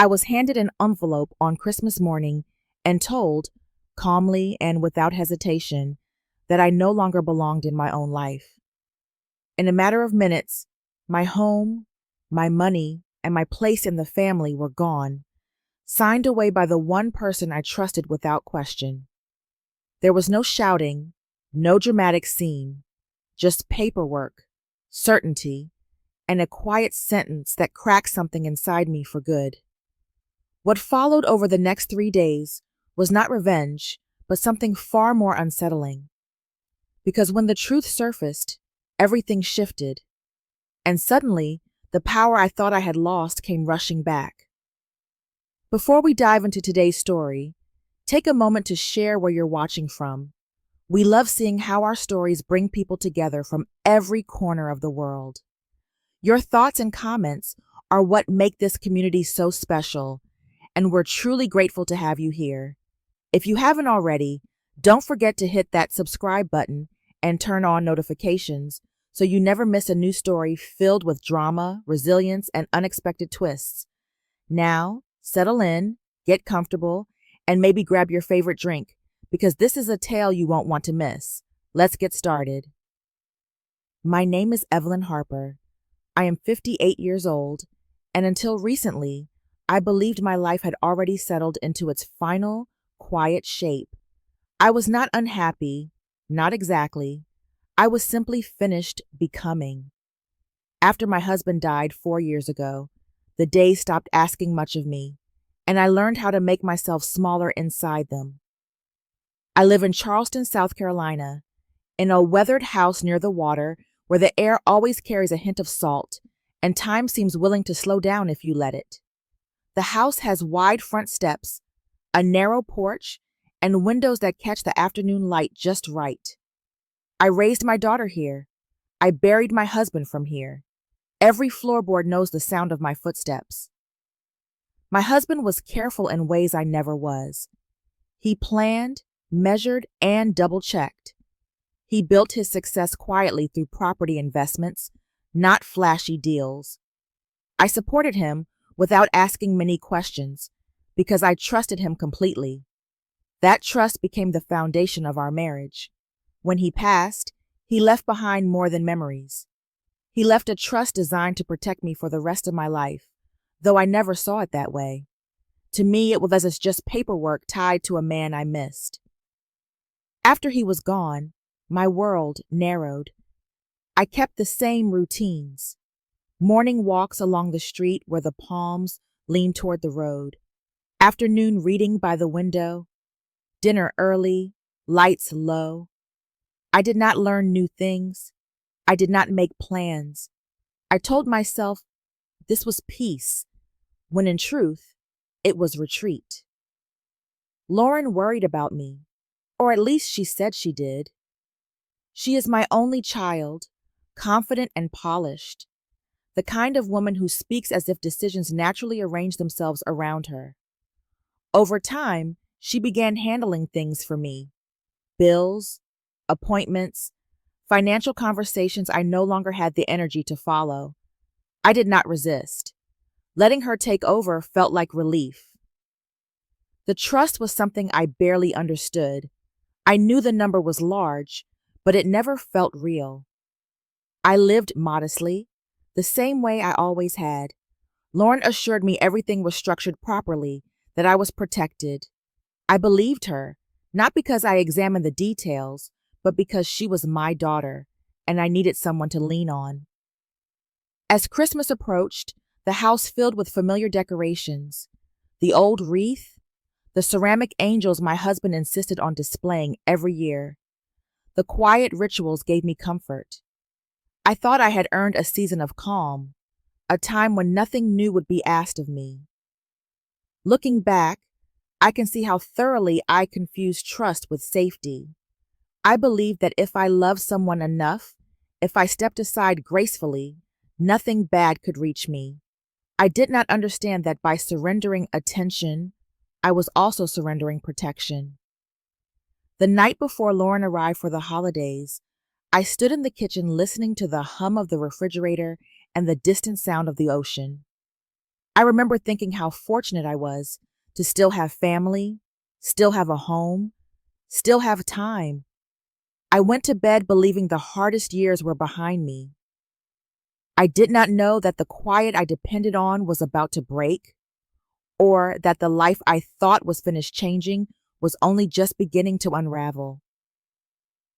I was handed an envelope on Christmas morning and told, calmly and without hesitation, that I no longer belonged in my own life. In a matter of minutes, my home, my money, and my place in the family were gone, signed away by the one person I trusted without question. There was no shouting, no dramatic scene, just paperwork, certainty, and a quiet sentence that cracked something inside me for good. What followed over the next 3 days was not revenge, but something far more unsettling. Because when the truth surfaced, everything shifted, and suddenly the power I thought I had lost came rushing back. Before we dive into today's story, take a moment to share where you're watching from. We love seeing how our stories bring people together from every corner of the world. Your thoughts and comments are what make this community so special, and we're truly grateful to have you here. If you haven't already, don't forget to hit that subscribe button and turn on notifications so you never miss a new story filled with drama, resilience, and unexpected twists. Now, settle in, get comfortable, and maybe grab your favorite drink, because this is a tale you won't want to miss. Let's get started. My name is Evelyn Harper. I am 58 years old, and until recently, I believed my life had already settled into its final, quiet shape. I was not unhappy, not exactly. I was simply finished becoming. After my husband died 4 years ago, the days stopped asking much of me, and I learned how to make myself smaller inside them. I live in Charleston, South Carolina, in a weathered house near the water where the air always carries a hint of salt, and time seems willing to slow down if you let it. The house has wide front steps, a narrow porch, and windows that catch the afternoon light just right. I raised my daughter here. I buried my husband from here. Every floorboard knows the sound of my footsteps. My husband was careful in ways I never was. He planned, measured, and double-checked. He built his success quietly through property investments, not flashy deals. I supported him without asking many questions because I trusted him completely. That trust became the foundation of our marriage. When he passed, he left behind more than memories. He left a trust designed to protect me for the rest of my life, though I never saw it that way. To me, it was as just paperwork tied to a man I missed. After he was gone, my world narrowed. I kept the same routines. Morning walks along the street where the palms leaned toward the road. Afternoon reading by the window. Dinner early, lights low. I did not learn new things. I did not make plans. I told myself this was peace, when in truth, it was retreat. Lauren worried about me, or at least she said she did. She is my only child, confident and polished, the kind of woman who speaks as if decisions naturally arrange themselves around her. Over time, she began handling things for me. Bills, appointments, financial conversations I no longer had the energy to follow. I did not resist. Letting her take over felt like relief. The trust was something I barely understood. I knew the number was large, but it never felt real. I lived modestly, the same way I always had. Lauren assured me everything was structured properly, that I was protected. I believed her, not because I examined the details, but because she was my daughter, and I needed someone to lean on. As Christmas approached, the house filled with familiar decorations, the old wreath, the ceramic angels my husband insisted on displaying every year. The quiet rituals gave me comfort. I thought I had earned a season of calm, a time when nothing new would be asked of me. Looking back, I can see how thoroughly I confused trust with safety. I believed that if I loved someone enough, if I stepped aside gracefully, nothing bad could reach me. I did not understand that by surrendering attention, I was also surrendering protection. The night before Lauren arrived for the holidays, I stood in the kitchen listening to the hum of the refrigerator and the distant sound of the ocean. I remember thinking how fortunate I was to still have family, still have a home, still have time. I went to bed believing the hardest years were behind me. I did not know that the quiet I depended on was about to break, or that the life I thought was finished changing was only just beginning to unravel.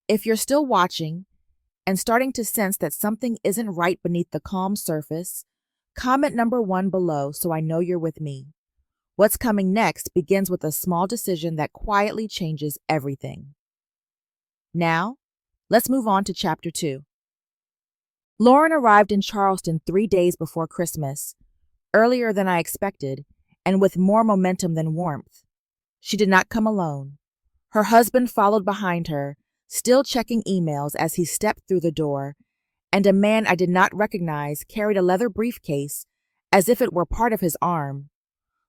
If you're still watching and starting to sense that something isn't right beneath the calm surface, comment number 1 below so I know you're with me. What's coming next begins with a small decision that quietly changes everything. Now, let's move on to Chapter 2. Lauren arrived in Charleston 3 days before Christmas, earlier than I expected, and with more momentum than warmth. She did not come alone. Her husband followed behind her, still checking emails as he stepped through the door, and a man I did not recognize carried a leather briefcase as if it were part of his arm.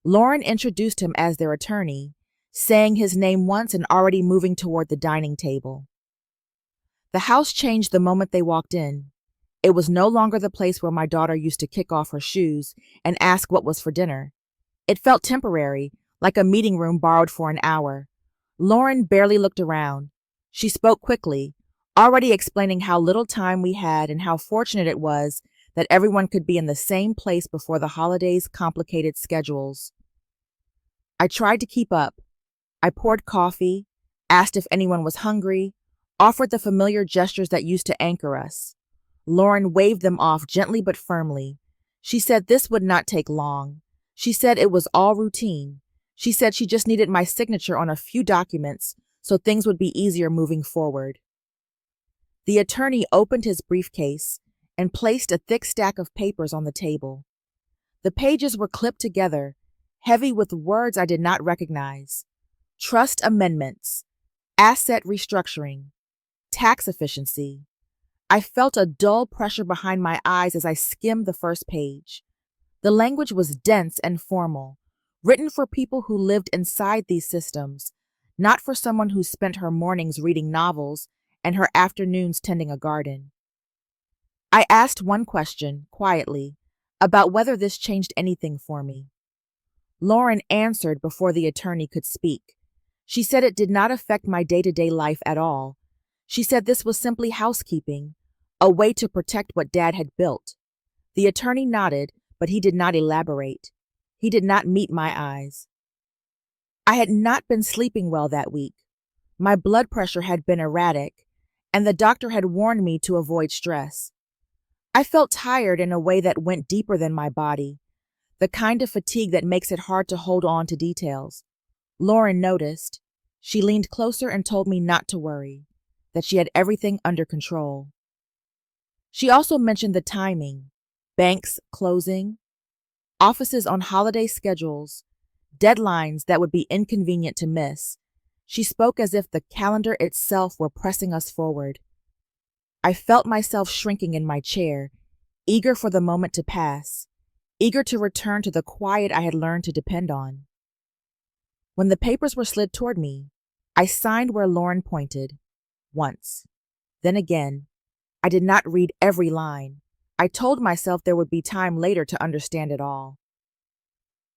Lauren introduced him as their attorney, saying his name once and already moving toward the dining table. The house changed the moment they walked in. It was no longer the place where my daughter used to kick off her shoes and ask what was for dinner. It felt temporary, like a meeting room borrowed for an hour. Lauren barely looked around. She spoke quickly, already explaining how little time we had and how fortunate it was that everyone could be in the same place before the holidays' complicated schedules. I tried to keep up. I poured coffee, asked if anyone was hungry, offered the familiar gestures that used to anchor us. Lauren waved them off gently but firmly. She said this would not take long. She said it was all routine. She said she just needed my signature on a few documents so things would be easier moving forward. The attorney opened his briefcase and placed a thick stack of papers on the table. The pages were clipped together, heavy with words I did not recognize. Trust amendments, asset restructuring, tax efficiency. I felt a dull pressure behind my eyes as I skimmed the first page. The language was dense and formal, written for people who lived inside these systems, not for someone who spent her mornings reading novels and her afternoons tending a garden. I asked one question, quietly, about whether this changed anything for me. Lauren answered before the attorney could speak. She said it did not affect my day-to-day life at all. She said this was simply housekeeping, a way to protect what Dad had built. The attorney nodded, but he did not elaborate. He did not meet my eyes. I had not been sleeping well that week. My blood pressure had been erratic, and the doctor had warned me to avoid stress. I felt tired in a way that went deeper than my body, the kind of fatigue that makes it hard to hold on to details. Lauren noticed. She leaned closer and told me not to worry, that she had everything under control. She also mentioned the timing, banks closing, offices on holiday schedules, deadlines that would be inconvenient to miss. She spoke as if the calendar itself were pressing us forward. I felt myself shrinking in my chair, eager for the moment to pass, eager to return to the quiet I had learned to depend on. When the papers were slid toward me, I signed where Lauren pointed, once. Then again. I did not read every line. I told myself there would be time later to understand it all.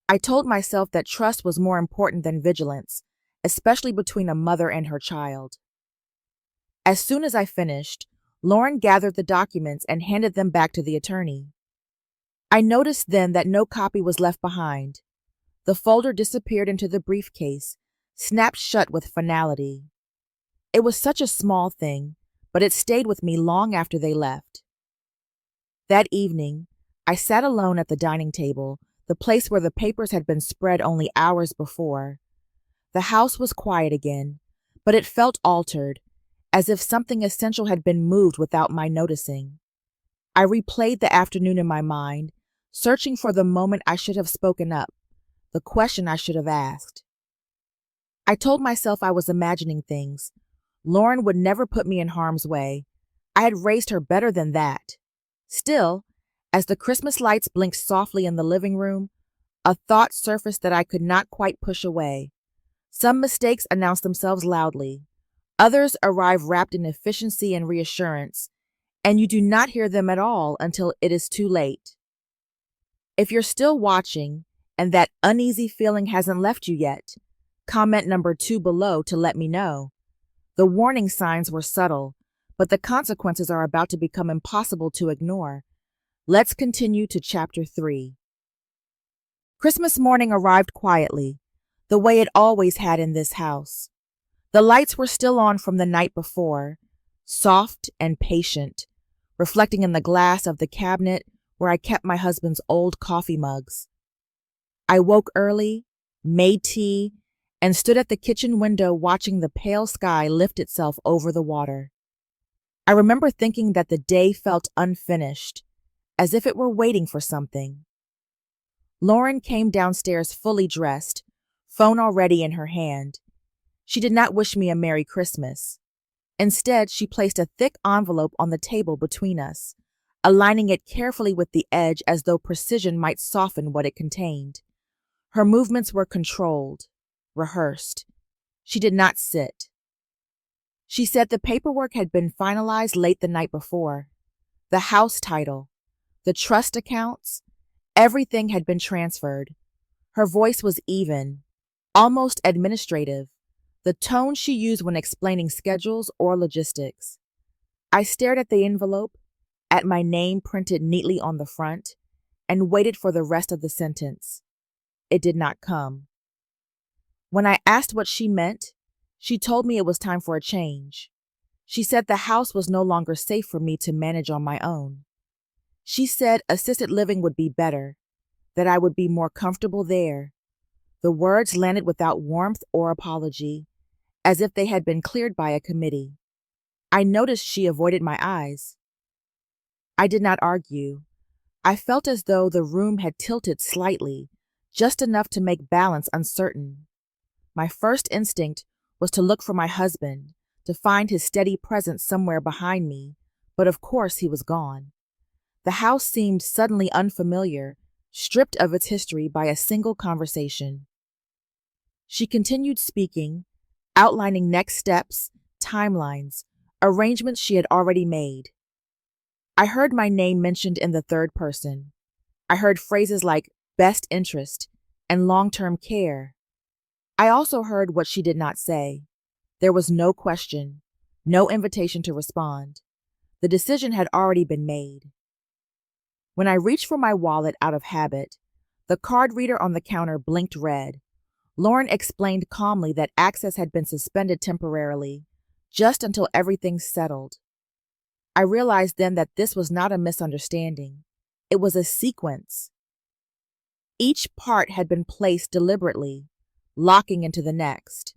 I told myself that trust was more important than vigilance, especially between a mother and her child. As soon as I finished, Lauren gathered the documents and handed them back to the attorney. I noticed then that no copy was left behind. The folder disappeared into the briefcase, snapped shut with finality. It was such a small thing, but it stayed with me long after they left. That evening, I sat alone at the dining table, the place where the papers had been spread only hours before. The house was quiet again, but it felt altered, as if something essential had been moved without my noticing. I replayed the afternoon in my mind, searching for the moment I should have spoken up, the question I should have asked. I told myself I was imagining things. Lauren would never put me in harm's way. I had raised her better than that. Still, as the Christmas lights blinked softly in the living room, a thought surfaced that I could not quite push away. Some mistakes announced themselves loudly. Others arrive wrapped in efficiency and reassurance, and you do not hear them at all until it is too late. If you're still watching and that uneasy feeling hasn't left you yet, comment number 2 below to let me know. The warning signs were subtle, but the consequences are about to become impossible to ignore. Let's continue to Chapter 3. Christmas morning arrived quietly, the way it always had in this house. The lights were still on from the night before, soft and patient, reflecting in the glass of the cabinet where I kept my husband's old coffee mugs. I woke early, made tea, and stood at the kitchen window watching the pale sky lift itself over the water. I remember thinking that the day felt unfinished, as if it were waiting for something. Lauren came downstairs fully dressed, phone already in her hand. She did not wish me a Merry Christmas. Instead, she placed a thick envelope on the table between us, aligning it carefully with the edge as though precision might soften what it contained. Her movements were controlled, rehearsed. She did not sit. She said the paperwork had been finalized late the night before. The house title, the trust accounts, everything had been transferred. Her voice was even, almost administrative, the tone she used when explaining schedules or logistics. I stared at the envelope, at my name printed neatly on the front, and waited for the rest of the sentence. It did not come. When I asked what she meant, she told me it was time for a change. She said the house was no longer safe for me to manage on my own. She said assisted living would be better, that I would be more comfortable there. The words landed without warmth or apology, as if they had been cleared by a committee. I noticed she avoided my eyes. I did not argue. I felt as though the room had tilted slightly, just enough to make balance uncertain. My first instinct was to look for my husband, to find his steady presence somewhere behind me, but of course he was gone. The house seemed suddenly unfamiliar, stripped of its history by a single conversation. She continued speaking, outlining next steps, timelines, arrangements she had already made. I heard my name mentioned in the third person. I heard phrases like best interest and long-term care. I also heard what she did not say. There was no question, no invitation to respond. The decision had already been made. When I reached for my wallet out of habit, the card reader on the counter blinked red. Lauren explained calmly that access had been suspended temporarily, just until everything settled. I realized then that this was not a misunderstanding. It was a sequence. Each part had been placed deliberately, locking into the next.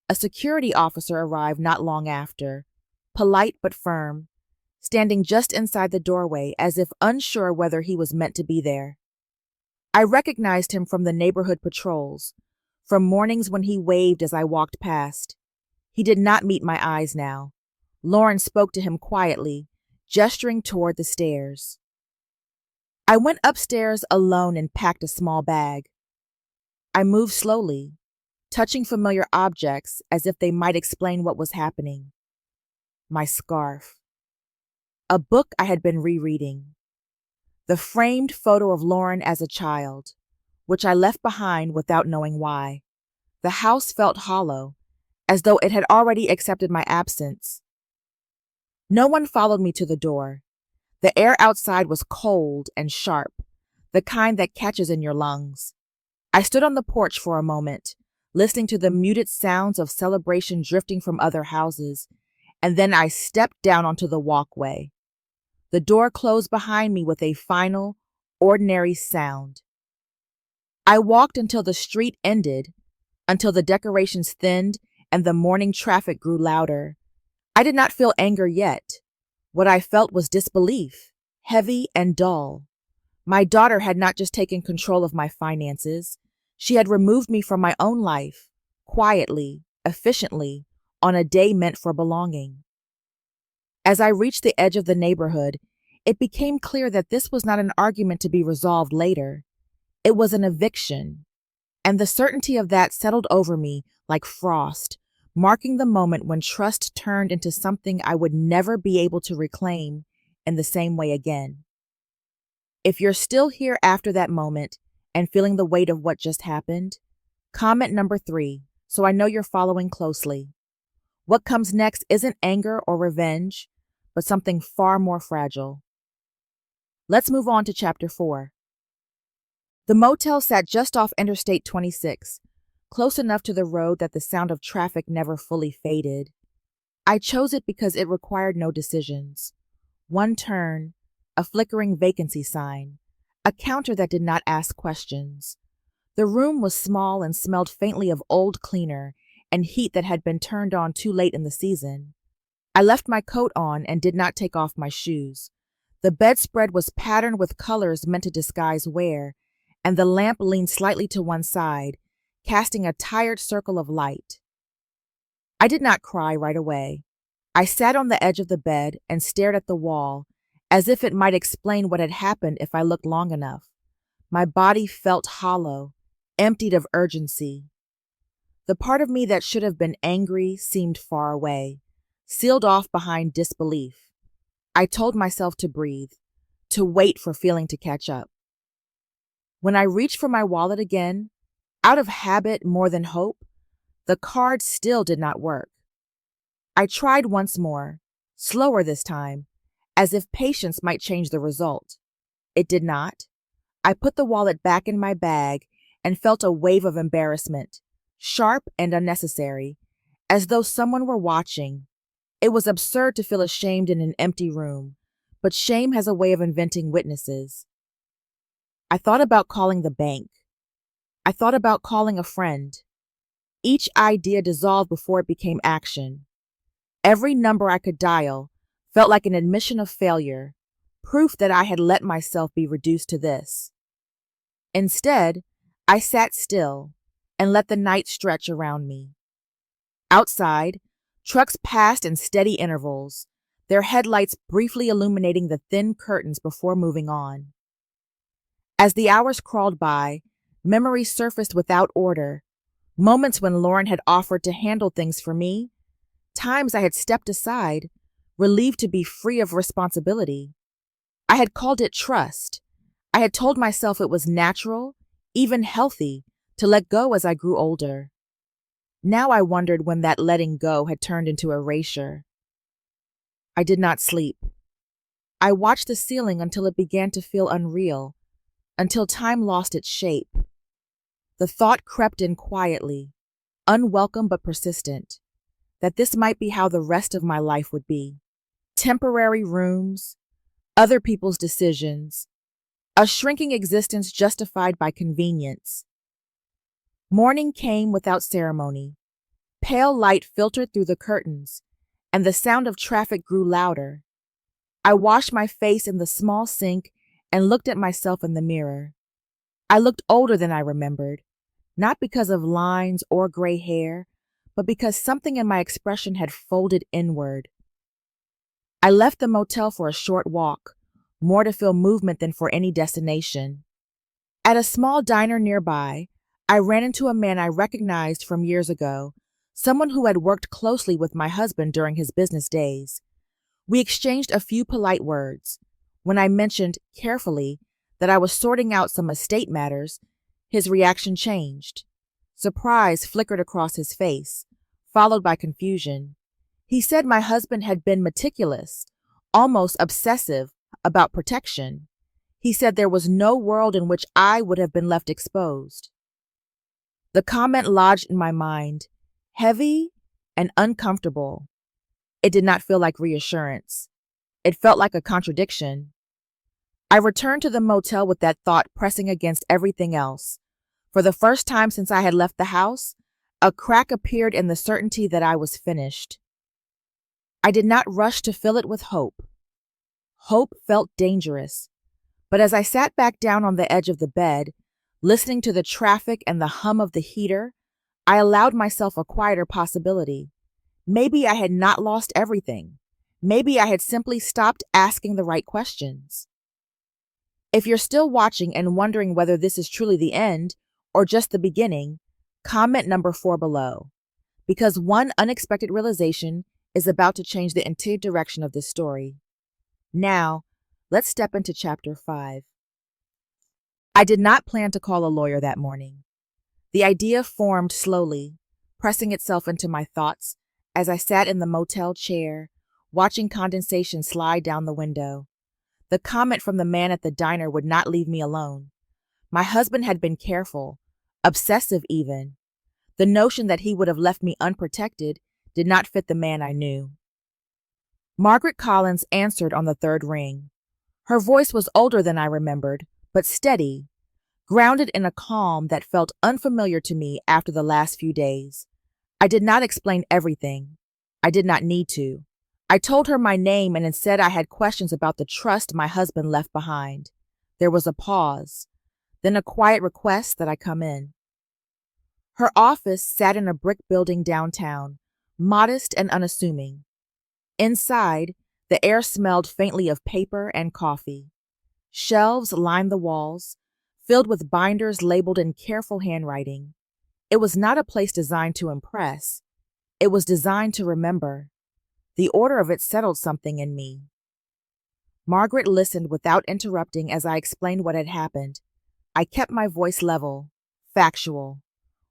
A security officer arrived not long after, polite but firm, standing just inside the doorway as if unsure whether he was meant to be there. I recognized him from the neighborhood patrols, from mornings when he waved as I walked past. He did not meet my eyes now. Lauren spoke to him quietly, gesturing toward the stairs. I went upstairs alone and packed a small bag. I moved slowly, touching familiar objects as if they might explain what was happening. My scarf. A book I had been rereading. The framed photo of Lauren as a child, which I left behind without knowing why. The house felt hollow, as though it had already accepted my absence. No one followed me to the door. The air outside was cold and sharp, the kind that catches in your lungs. I stood on the porch for a moment, listening to the muted sounds of celebration drifting from other houses, and then I stepped down onto the walkway. The door closed behind me with a final, ordinary sound. I walked until the street ended, until the decorations thinned and the morning traffic grew louder. I did not feel anger yet. What I felt was disbelief, heavy and dull. My daughter had not just taken control of my finances. She had removed me from my own life, quietly, efficiently, on a day meant for belonging. As I reached the edge of the neighborhood, it became clear that this was not an argument to be resolved later. It was an eviction, and the certainty of that settled over me like frost, marking the moment when trust turned into something I would never be able to reclaim in the same way again. If you're still here after that moment and feeling the weight of what just happened, comment number 3, so I know you're following closely. What comes next isn't anger or revenge, but something far more fragile. Let's move on to chapter 4. The motel sat just off Interstate 26, close enough to the road that the sound of traffic never fully faded. I chose it because it required no decisions. One turn, a flickering vacancy sign, a counter that did not ask questions. The room was small and smelled faintly of old cleaner and heat that had been turned on too late in the season. I left my coat on and did not take off my shoes. The bedspread was patterned with colors meant to disguise wear, and the lamp leaned slightly to one side, casting a tired circle of light. I did not cry right away. I sat on the edge of the bed and stared at the wall, as if it might explain what had happened if I looked long enough. My body felt hollow, emptied of urgency. The part of me that should have been angry seemed far away, sealed off behind disbelief. I told myself to breathe, to wait for feeling to catch up. When I reached for my wallet again, out of habit more than hope, the card still did not work. I tried once more, slower this time, as if patience might change the result. It did not. I put the wallet back in my bag and felt a wave of embarrassment, sharp and unnecessary, as though someone were watching. It was absurd to feel ashamed in an empty room, but shame has a way of inventing witnesses. I thought about calling the bank. I thought about calling a friend. Each idea dissolved before it became action. Every number I could dial felt like an admission of failure, proof that I had let myself be reduced to this. Instead, I sat still and let the night stretch around me. Outside, trucks passed in steady intervals, their headlights briefly illuminating the thin curtains before moving on. As the hours crawled by, memories surfaced without order, moments when Lauren had offered to handle things for me, times I had stepped aside, relieved to be free of responsibility. I had called it trust. I had told myself it was natural, even healthy, to let go as I grew older. Now I wondered when that letting go had turned into erasure. I did not sleep. I watched the ceiling until it began to feel unreal, until time lost its shape. The thought crept in quietly, unwelcome but persistent, that this might be how the rest of my life would be. Temporary rooms, other people's decisions, a shrinking existence justified by convenience. Morning came without ceremony. Pale light filtered through the curtains, and the sound of traffic grew louder. I washed my face in the small sink and looked at myself in the mirror. I looked older than I remembered, not because of lines or gray hair, but because something in my expression had folded inward. I left the motel for a short walk, more to feel movement than for any destination. At a small diner nearby, I ran into a man I recognized from years ago, someone who had worked closely with my husband during his business days. We exchanged a few polite words. When I mentioned, carefully, that I was sorting out some estate matters, his reaction changed. Surprise flickered across his face, followed by confusion. He said my husband had been meticulous, almost obsessive, about protection. He said there was no world in which I would have been left exposed. The comment lodged in my mind, heavy and uncomfortable. It did not feel like reassurance. It felt like a contradiction. I returned to the motel with that thought pressing against everything else. For the first time since I had left the house, a crack appeared in the certainty that I was finished. I did not rush to fill it with hope. Hope felt dangerous, but as I sat back down on the edge of the bed, listening to the traffic and the hum of the heater, I allowed myself a quieter possibility. Maybe I had not lost everything. Maybe I had simply stopped asking the right questions. If you're still watching and wondering whether this is truly the end or just the beginning, comment number 4 below, because one unexpected realization is about to change the entire direction of this story. Now, let's step into chapter 5. I did not plan to call a lawyer that morning. The idea formed slowly, pressing itself into my thoughts as I sat in the motel chair, watching condensation slide down the window. The comment from the man at the diner would not leave me alone. My husband had been careful, obsessive even. The notion that he would have left me unprotected did not fit the man I knew. Margaret Collins answered on the third ring. Her voice was older than I remembered, but steady, grounded in a calm that felt unfamiliar to me after the last few days. I did not explain everything. I did not need to. I told her my name and said I had questions about the trust my husband left behind. There was a pause, then a quiet request that I come in. Her office sat in a brick building downtown, modest and unassuming. Inside, the air smelled faintly of paper and coffee. Shelves lined the walls, filled with binders labeled in careful handwriting. It was not a place designed to impress. It was designed to remember. The order of it settled something in me. Margaret listened without interrupting as I explained what had happened. I kept my voice level, factual.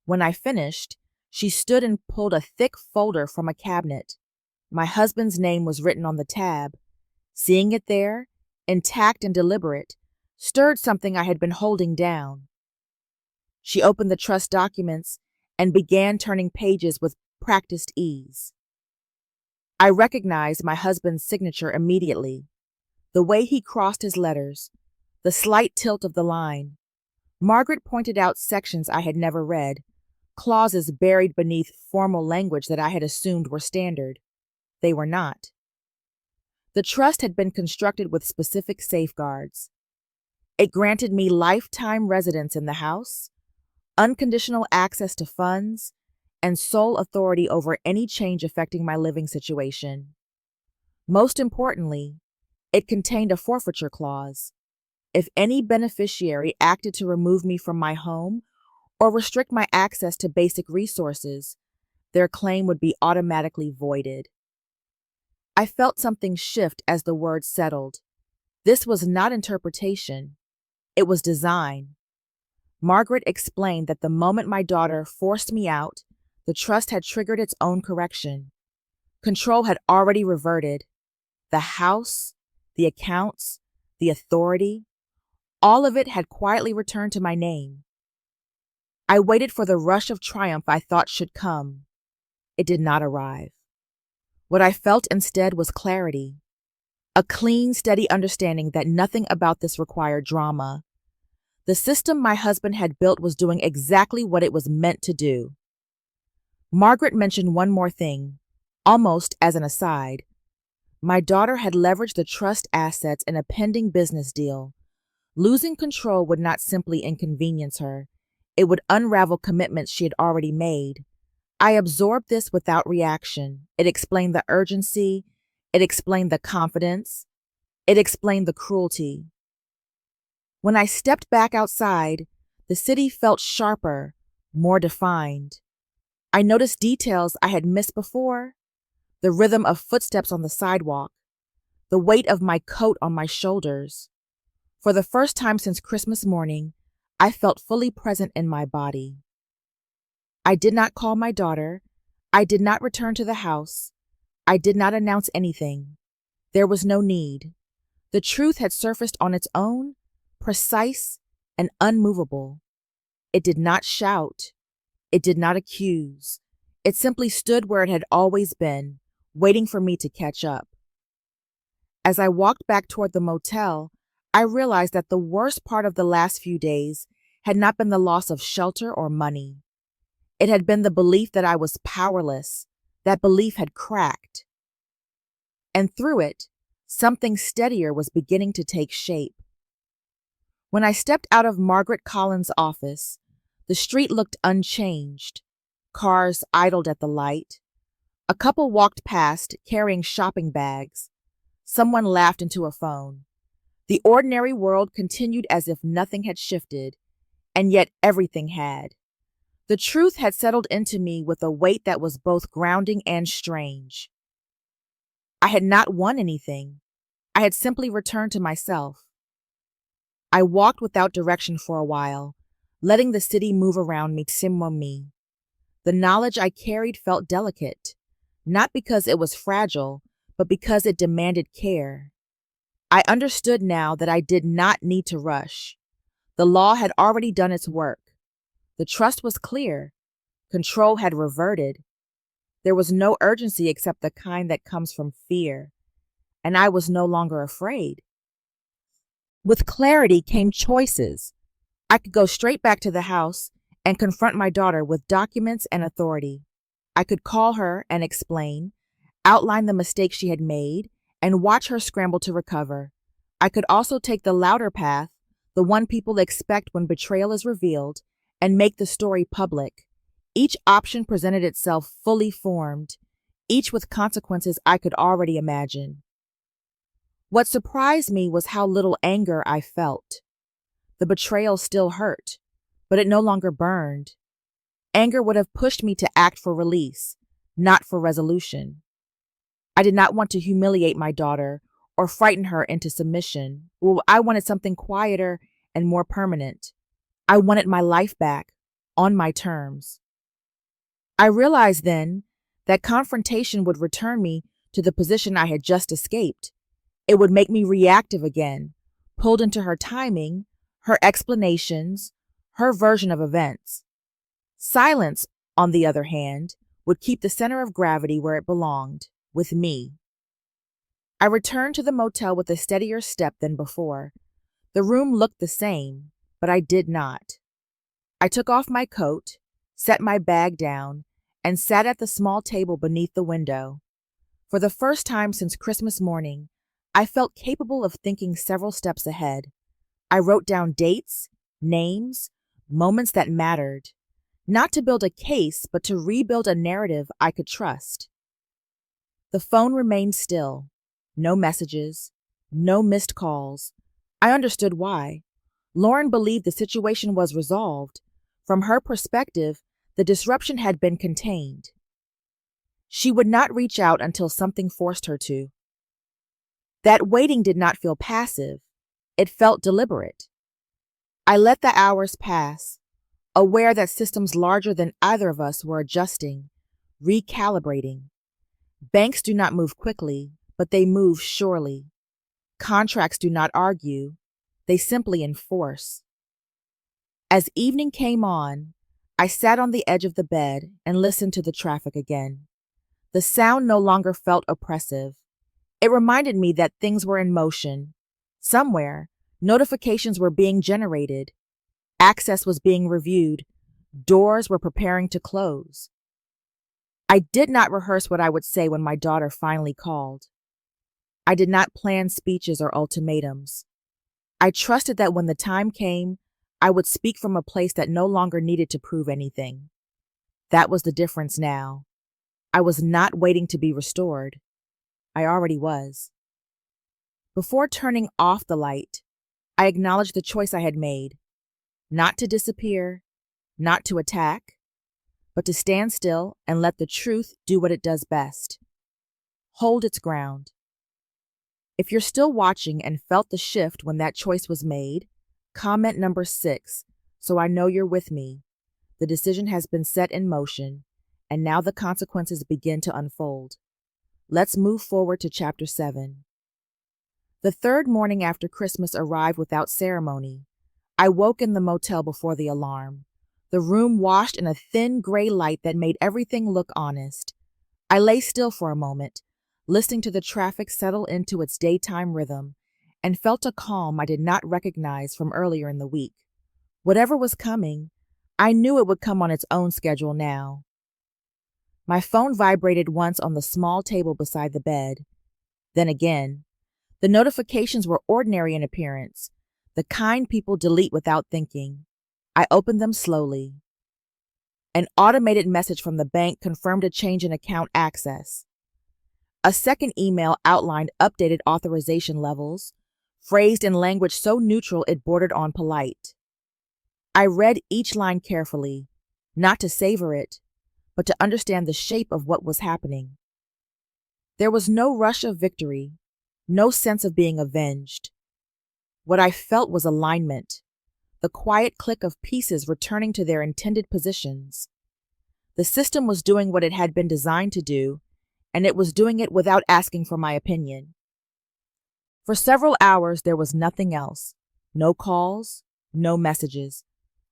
When I finished, she stood and pulled a thick folder from a cabinet. My husband's name was written on the tab. Seeing it there, intact and deliberate, stirred something I had been holding down. She opened the trust documents and began turning pages with practiced ease. I recognized my husband's signature immediately. The way he crossed his letters, the slight tilt of the line. Margaret pointed out sections I had never read, clauses buried beneath formal language that I had assumed were standard. They were not. The trust had been constructed with specific safeguards. It granted me lifetime residence in the house, unconditional access to funds, and sole authority over any change affecting my living situation. Most importantly, it contained a forfeiture clause. If any beneficiary acted to remove me from my home or restrict my access to basic resources, their claim would be automatically voided. I felt something shift as the words settled. This was not interpretation. It was design. Margaret explained that the moment my daughter forced me out, the trust had triggered its own correction. Control had already reverted. The house, the accounts, the authority, all of it had quietly returned to my name. I waited for the rush of triumph I thought should come. It did not arrive. What I felt instead was clarity, a clean, steady understanding that nothing about this required drama. The system my husband had built was doing exactly what it was meant to do. Margaret mentioned one more thing, almost as an aside. My daughter had leveraged the trust assets in a pending business deal. Losing control would not simply inconvenience her. It would unravel commitments she had already made. I absorbed this without reaction. It explained the urgency. It explained the confidence. It explained the cruelty. When I stepped back outside, the city felt sharper, more defined. I noticed details I had missed before. The rhythm of footsteps on the sidewalk, the weight of my coat on my shoulders. For the first time since Christmas morning, I felt fully present in my body. I did not call my daughter. I did not return to the house. I did not announce anything. There was no need. The truth had surfaced on its own, precise and unmovable. It did not shout. It did not accuse. It simply stood where it had always been, waiting for me to catch up. As I walked back toward the motel, I realized that the worst part of the last few days had not been the loss of shelter or money. It had been the belief that I was powerless. That belief had cracked. And through it, something steadier was beginning to take shape. When I stepped out of Margaret Collins' office, the street looked unchanged. Cars idled at the light. A couple walked past, carrying shopping bags. Someone laughed into a phone. The ordinary world continued as if nothing had shifted, and yet everything had. The truth had settled into me with a weight that was both grounding and strange. I had not won anything. I had simply returned to myself. I walked without direction for a while, letting the city move around me sans me. The knowledge I carried felt delicate, not because it was fragile, but because it demanded care. I understood now that I did not need to rush. The law had already done its work. The trust was clear. Control had reverted. There was no urgency except the kind that comes from fear, and I was no longer afraid. With clarity came choices. I could go straight back to the house and confront my daughter with documents and authority. I could call her and explain, outline the mistakes she had made, and watch her scramble to recover. I could also take the louder path, the one people expect when betrayal is revealed, and make the story public. Each option presented itself fully formed, each with consequences I could already imagine. What surprised me was how little anger I felt. The betrayal still hurt, but it no longer burned. Anger would have pushed me to act for release, not for resolution. I did not want to humiliate my daughter or frighten her into submission. I wanted something quieter and more permanent. I wanted my life back, on my terms. I realized then that confrontation would return me to the position I had just escaped. It would make me reactive again, pulled into her timing, her explanations, her version of events. Silence, on the other hand, would keep the center of gravity where it belonged, with me. I returned to the motel with a steadier step than before. The room looked the same, but I did not. I took off my coat, set my bag down, and sat at the small table beneath the window. For the first time since Christmas morning, I felt capable of thinking several steps ahead. I wrote down dates, names, moments that mattered, not to build a case, but to rebuild a narrative I could trust. The phone remained still. No messages, no missed calls. I understood why. Lauren believed the situation was resolved. From her perspective, the disruption had been contained. She would not reach out until something forced her to. That waiting did not feel passive. It felt deliberate. I let the hours pass, aware that systems larger than either of us were adjusting, recalibrating. Banks do not move quickly, but they move surely. Contracts do not argue, they simply enforce. As evening came on, I sat on the edge of the bed and listened to the traffic again. The sound no longer felt oppressive. It reminded me that things were in motion. Somewhere, notifications were being generated. Access was being reviewed. Doors were preparing to close. I did not rehearse what I would say when my daughter finally called. I did not plan speeches or ultimatums. I trusted that when the time came, I would speak from a place that no longer needed to prove anything. That was the difference now. I was not waiting to be restored. I already was. Before turning off the light, I acknowledged the choice I had made. Not to disappear, not to attack, but to stand still and let the truth do what it does best. Hold its ground. If you're still watching and felt the shift when that choice was made, comment number 6, so I know you're with me. The decision has been set in motion, and now the consequences begin to unfold. Let's move forward to Chapter 7. The third morning after Christmas arrived without ceremony. I woke in the motel before the alarm. The room washed in a thin gray light that made everything look honest. I lay still for a moment, listening to the traffic settle into its daytime rhythm, and felt a calm I did not recognize from earlier in the week. Whatever was coming, I knew it would come on its own schedule now. My phone vibrated once on the small table beside the bed. Then again. The notifications were ordinary in appearance, the kind people delete without thinking. I opened them slowly. An automated message from the bank confirmed a change in account access. A second email outlined updated authorization levels, phrased in language so neutral it bordered on polite. I read each line carefully, not to savor it, but to understand the shape of what was happening. There was no rush of victory, no sense of being avenged. What I felt was alignment, the quiet click of pieces returning to their intended positions. The system was doing what it had been designed to do, and it was doing it without asking for my opinion. For several hours, there was nothing else. No calls, no messages.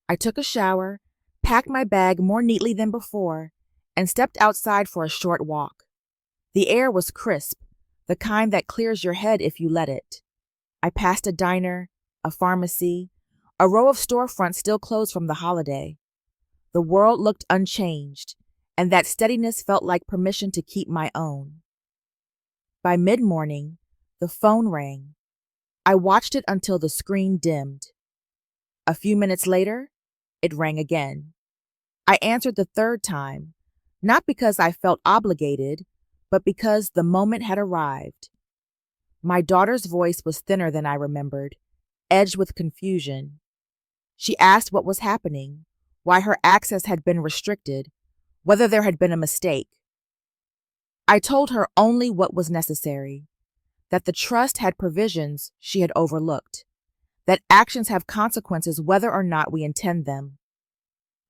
I took a shower, packed my bag more neatly than before, and stepped outside for a short walk. The air was crisp, the kind that clears your head if you let it. I passed a diner, a pharmacy, a row of storefronts still closed from the holiday. The world looked unchanged, and that steadiness felt like permission to keep my own. By mid-morning, the phone rang. I watched it until the screen dimmed. A few minutes later, it rang again. I answered the third time, not because I felt obligated, but because the moment had arrived. My daughter's voice was thinner than I remembered, edged with confusion. She asked what was happening, why her access had been restricted, whether there had been a mistake. I told her only what was necessary, that the trust had provisions she had overlooked, that actions have consequences whether or not we intend them.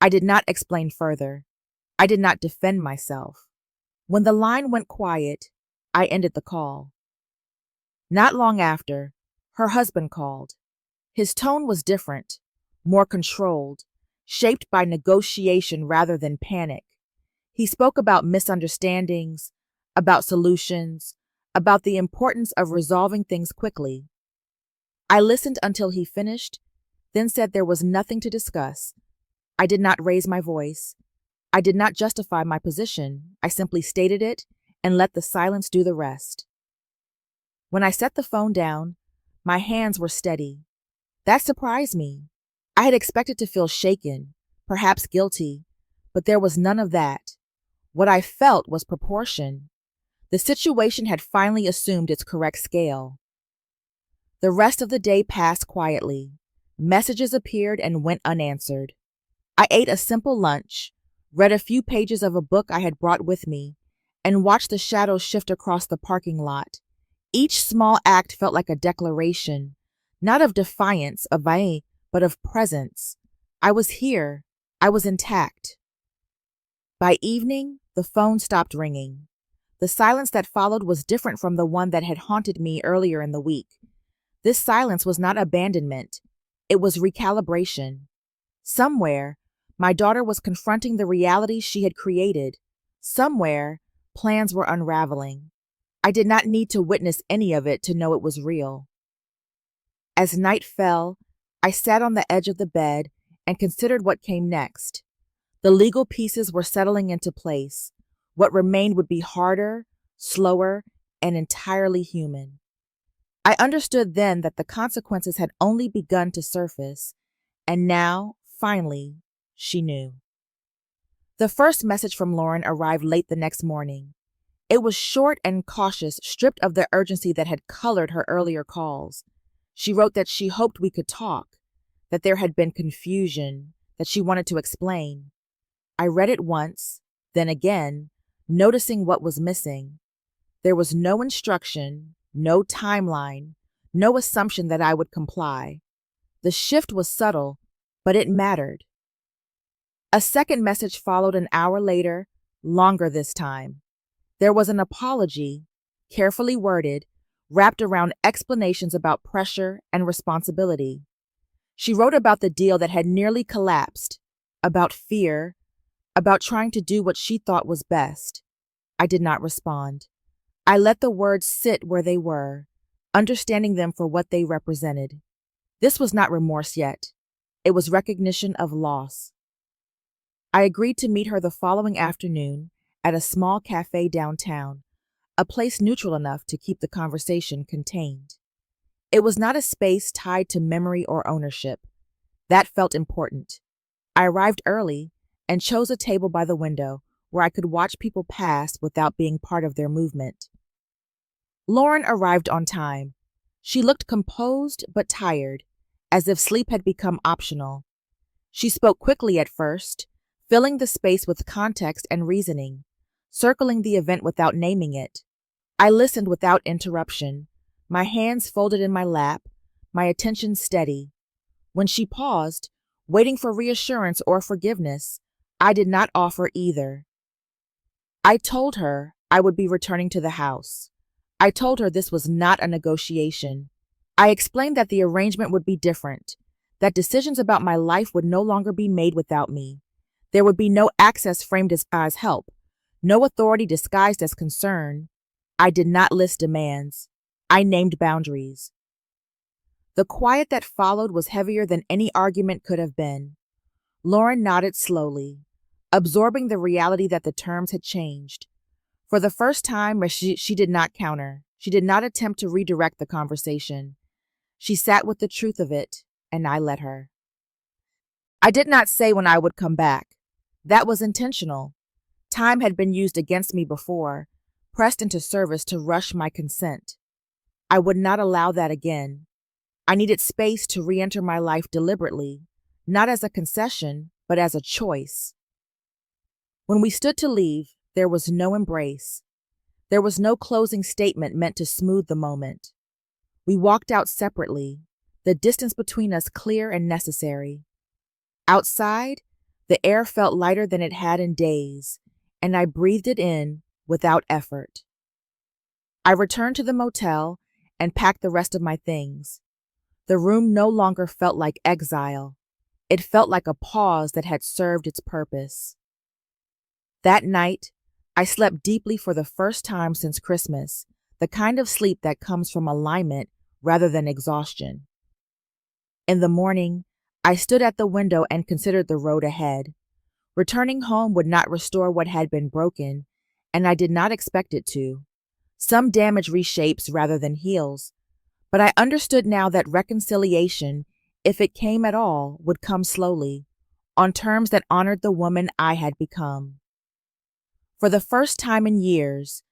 I did not explain further. I did not defend myself. When the line went quiet, I ended the call. Not long after, her husband called. His tone was different, more controlled, shaped by negotiation rather than panic. He spoke about misunderstandings, about solutions, about the importance of resolving things quickly. I listened until he finished, then said there was nothing to discuss. I did not raise my voice. I did not justify my position. I simply stated it and let the silence do the rest. When I set the phone down, my hands were steady. That surprised me. I had expected to feel shaken, perhaps guilty, but there was none of that. What I felt was proportion. The situation had finally assumed its correct scale. The rest of the day passed quietly. Messages appeared and went unanswered. I ate a simple lunch, read a few pages of a book I had brought with me, and watched the shadows shift across the parking lot. Each small act felt like a declaration, not of defiance, but of presence. I was here. I was intact. By evening, the phone stopped ringing. The silence that followed was different from the one that had haunted me earlier in the week. This silence was not abandonment. It was recalibration. Somewhere, my daughter was confronting the reality she had created. Somewhere, plans were unraveling. I did not need to witness any of it to know it was real. As night fell, I sat on the edge of the bed and considered what came next. The legal pieces were settling into place. What remained would be harder, slower, and entirely human. I understood then that the consequences had only begun to surface, and now, finally, she knew. The first message from Lauren arrived late the next morning. It was short and cautious, stripped of the urgency that had colored her earlier calls. She wrote that she hoped we could talk, that there had been confusion, that she wanted to explain. I read it once, then again, noticing what was missing. There was no instruction, no timeline, no assumption that I would comply. The shift was subtle, but it mattered. A second message followed an hour later, longer this time. There was an apology, carefully worded, wrapped around explanations about pressure and responsibility. She wrote about the deal that had nearly collapsed, about fear, about trying to do what she thought was best. I did not respond. I let the words sit where they were, understanding them for what they represented. This was not remorse yet. It was recognition of loss. I agreed to meet her the following afternoon at a small cafe downtown, a place neutral enough to keep the conversation contained. It was not a space tied to memory or ownership. That felt important. I arrived early and chose a table by the window where I could watch people pass without being part of their movement. Lauren arrived on time. She looked composed but tired, as if sleep had become optional. She spoke quickly at first, filling the space with context and reasoning, circling the event without naming it. I listened without interruption, my hands folded in my lap, my attention steady. When she paused, waiting for reassurance or forgiveness, I did not offer either. I told her I would be returning to the house. I told her this was not a negotiation. I explained that the arrangement would be different, that decisions about my life would no longer be made without me. There would be no access framed as help, no authority disguised as concern. I did not list demands. I named boundaries. The quiet that followed was heavier than any argument could have been. Lauren nodded slowly, absorbing the reality that the terms had changed. For the first time, she did not counter. She did not attempt to redirect the conversation. She sat with the truth of it, and I let her. I did not say when I would come back. That was intentional. Time had been used against me before, pressed into service to rush my consent. I would not allow that again. I needed space to re-enter my life deliberately, not as a concession, but as a choice. When we stood to leave, there was no embrace. There was no closing statement meant to smooth the moment. We walked out separately, the distance between us clear and necessary. Outside, the air felt lighter than it had in days, and I breathed it in without effort. I returned to the motel and packed the rest of my things. The room no longer felt like exile. It felt like a pause that had served its purpose. That night, I slept deeply for the first time since Christmas, the kind of sleep that comes from alignment rather than exhaustion. In the morning, I stood at the window and considered the road ahead. Returning home would not restore what had been broken, and I did not expect it to. Some damage reshapes rather than heals, but I understood now that reconciliation, if it came at all, would come slowly, on terms that honored the woman I had become. For the first time in years,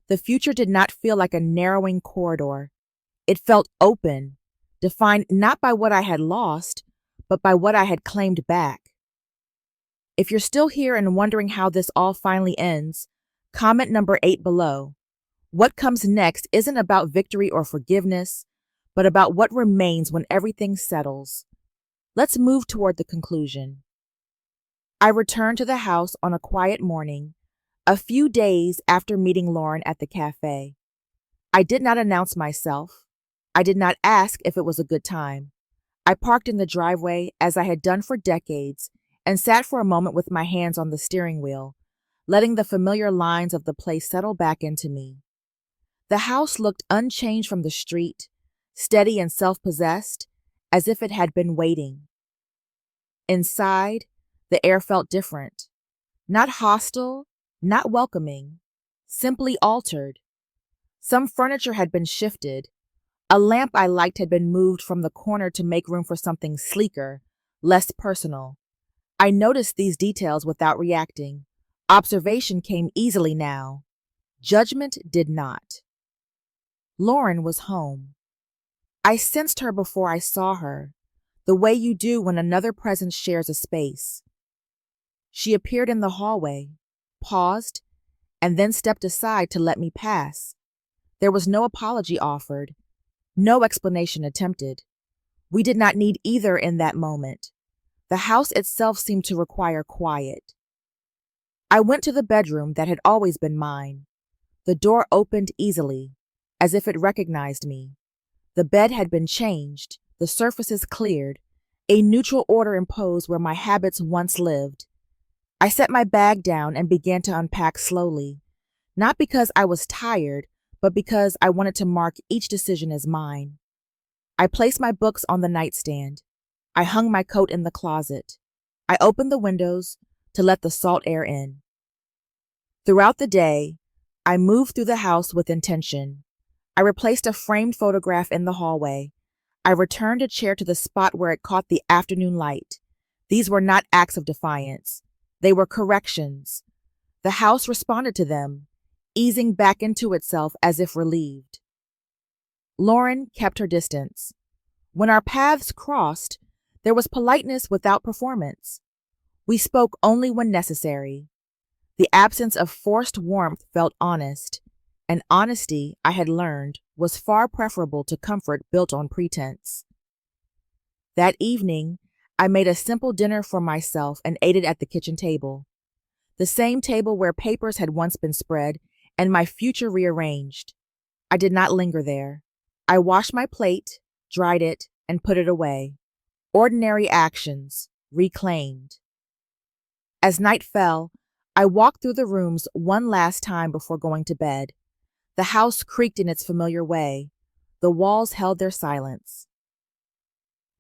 the future did not feel like a narrowing corridor. It felt open, defined not by what I had lost, but by what I had claimed back. If you're still here and wondering how this all finally ends, comment number 8 below. What comes next isn't about victory or forgiveness, but about what remains when everything settles. Let's move toward the conclusion. I returned to the house on a quiet morning, a few days after meeting Lauren at the cafe. I did not announce myself. I did not ask if it was a good time. I parked in the driveway as I had done for decades and sat for a moment with my hands on the steering wheel, letting the familiar lines of the place settle back into me. The house looked unchanged from the street, steady and self-possessed, as if it had been waiting. Inside, the air felt different. Not hostile, not welcoming, simply altered. Some furniture had been shifted. A lamp I liked had been moved from the corner to make room for something sleeker, less personal. I noticed these details without reacting. Observation came easily now. Judgment did not. Lauren was home. I sensed her before I saw her, the way you do when another presence shares a space. She appeared in the hallway, paused, and then stepped aside to let me pass. There was no apology offered, no explanation attempted. We did not need either in that moment. The house itself seemed to require quiet. I went to the bedroom that had always been mine. The door opened easily, as if it recognized me. The bed had been changed, the surfaces cleared, a neutral order imposed where my habits once lived. I set my bag down and began to unpack slowly, not because I was tired, but because I wanted to mark each decision as mine. I placed my books on the nightstand. I hung my coat in the closet. I opened the windows to let the salt air in. Throughout the day, I moved through the house with intention. I replaced a framed photograph in the hallway. I returned a chair to the spot where it caught the afternoon light. These were not acts of defiance. They were corrections. The house responded to them, easing back into itself as if relieved. Lauren kept her distance. When our paths crossed, there was politeness without performance. We spoke only when necessary. The absence of forced warmth felt honest, and honesty, I had learned, was far preferable to comfort built on pretense. That evening, I made a simple dinner for myself and ate it at the kitchen table, the same table where papers had once been spread and my future rearranged. I did not linger there. I washed my plate, dried it, and put it away. Ordinary actions, reclaimed. As night fell, I walked through the rooms one last time before going to bed. The house creaked in its familiar way. The walls held their silence.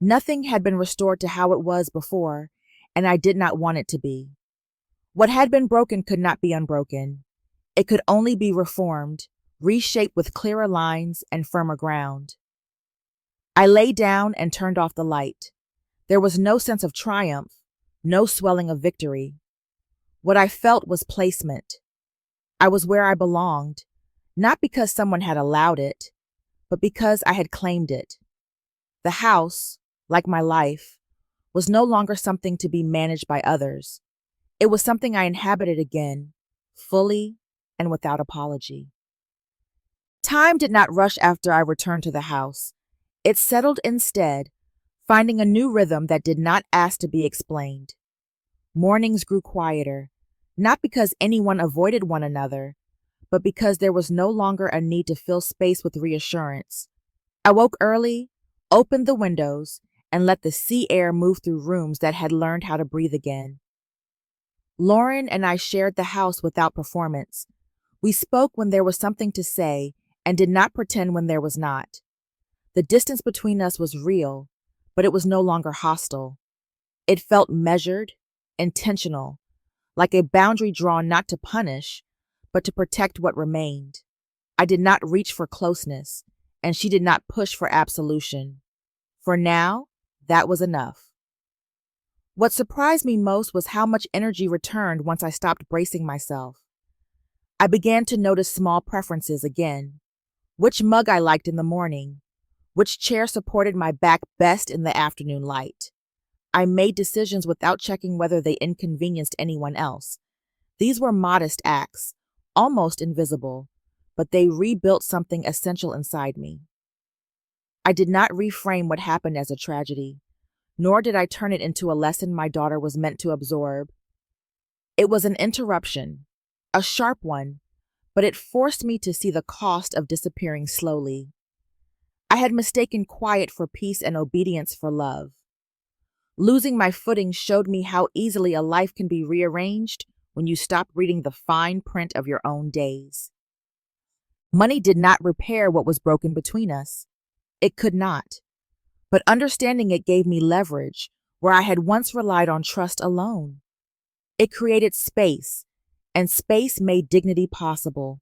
Nothing had been restored to how it was before, and I did not want it to be. What had been broken could not be unbroken. It could only be reformed, reshaped with clearer lines and firmer ground. I lay down and turned off the light. There was no sense of triumph, no swelling of victory. What I felt was placement. I was where I belonged, not because someone had allowed it, but because I had claimed it. The house, like my life, was no longer something to be managed by others. It was something I inhabited again, fully and without apology. Time did not rush after I returned to the house. It settled instead, finding a new rhythm that did not ask to be explained. Mornings grew quieter, not because anyone avoided one another, but because there was no longer a need to fill space with reassurance. I woke early, opened the windows, and let the sea air move through rooms that had learned how to breathe again. Lauren and I shared the house without performance. We spoke when there was something to say and did not pretend when there was not. The distance between us was real, but it was no longer hostile. It felt measured, intentional, like a boundary drawn not to punish, but to protect what remained. I did not reach for closeness, and she did not push for absolution. For now, that was enough. What surprised me most was how much energy returned once I stopped bracing myself. I began to notice small preferences again. Which mug I liked in the morning, which chair supported my back best in the afternoon light. I made decisions without checking whether they inconvenienced anyone else. These were modest acts, almost invisible, but they rebuilt something essential inside me. I did not reframe what happened as a tragedy, nor did I turn it into a lesson my daughter was meant to absorb. It was an interruption, a sharp one, but it forced me to see the cost of disappearing slowly. I had mistaken quiet for peace and obedience for love. Losing my footing showed me how easily a life can be rearranged when you stop reading the fine print of your own days. Money did not repair what was broken between us. It could not. But understanding it gave me leverage where I had once relied on trust alone. It created space, and space made dignity possible.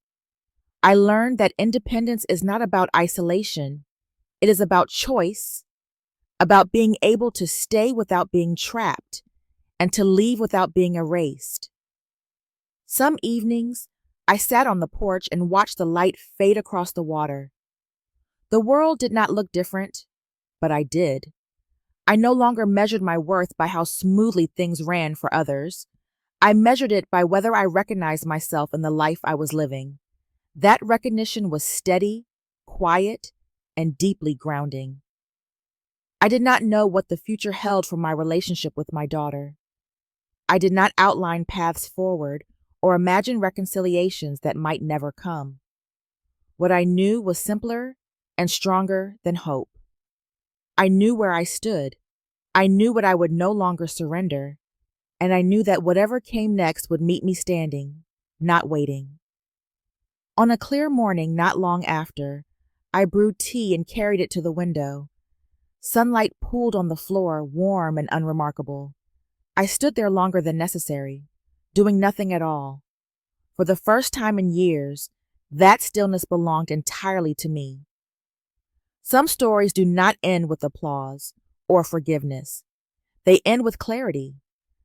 I learned that independence is not about isolation. It is about choice, about being able to stay without being trapped, and to leave without being erased. Some evenings, I sat on the porch and watched the light fade across the water. The world did not look different, but I did. I no longer measured my worth by how smoothly things ran for others. I measured it by whether I recognized myself in the life I was living. That recognition was steady, quiet, and deeply grounding. I did not know what the future held for my relationship with my daughter. I did not outline paths forward or imagine reconciliations that might never come. What I knew was simpler and stronger than hope. I knew where I stood. I knew what I would no longer surrender. And I knew that whatever came next would meet me standing, not waiting. On a clear morning not long after, I brewed tea and carried it to the window. Sunlight pooled on the floor, warm and unremarkable. I stood there longer than necessary, doing nothing at all. For the first time in years, that stillness belonged entirely to me. Some stories do not end with applause or forgiveness. They end with clarity.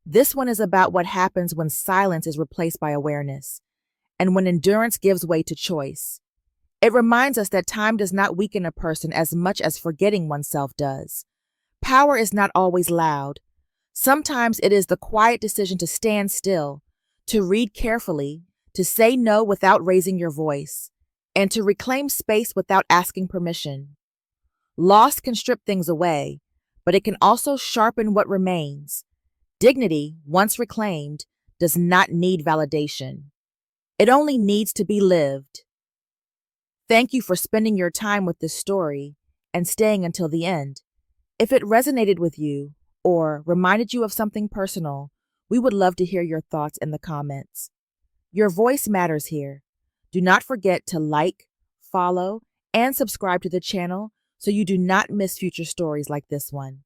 This one is about what happens when silence is replaced by awareness, and when endurance gives way to choice. It reminds us that time does not weaken a person as much as forgetting oneself does. Power is not always loud. Sometimes it is the quiet decision to stand still, to read carefully, to say no without raising your voice, and to reclaim space without asking permission. Loss can strip things away, but it can also sharpen what remains. Dignity, once reclaimed, does not need validation. It only needs to be lived. Thank you for spending your time with this story and staying until the end. If it resonated with you or reminded you of something personal, we would love to hear your thoughts in the comments. Your voice matters here. Do not forget to like, follow, and subscribe to the channel so you do not miss future stories like this one.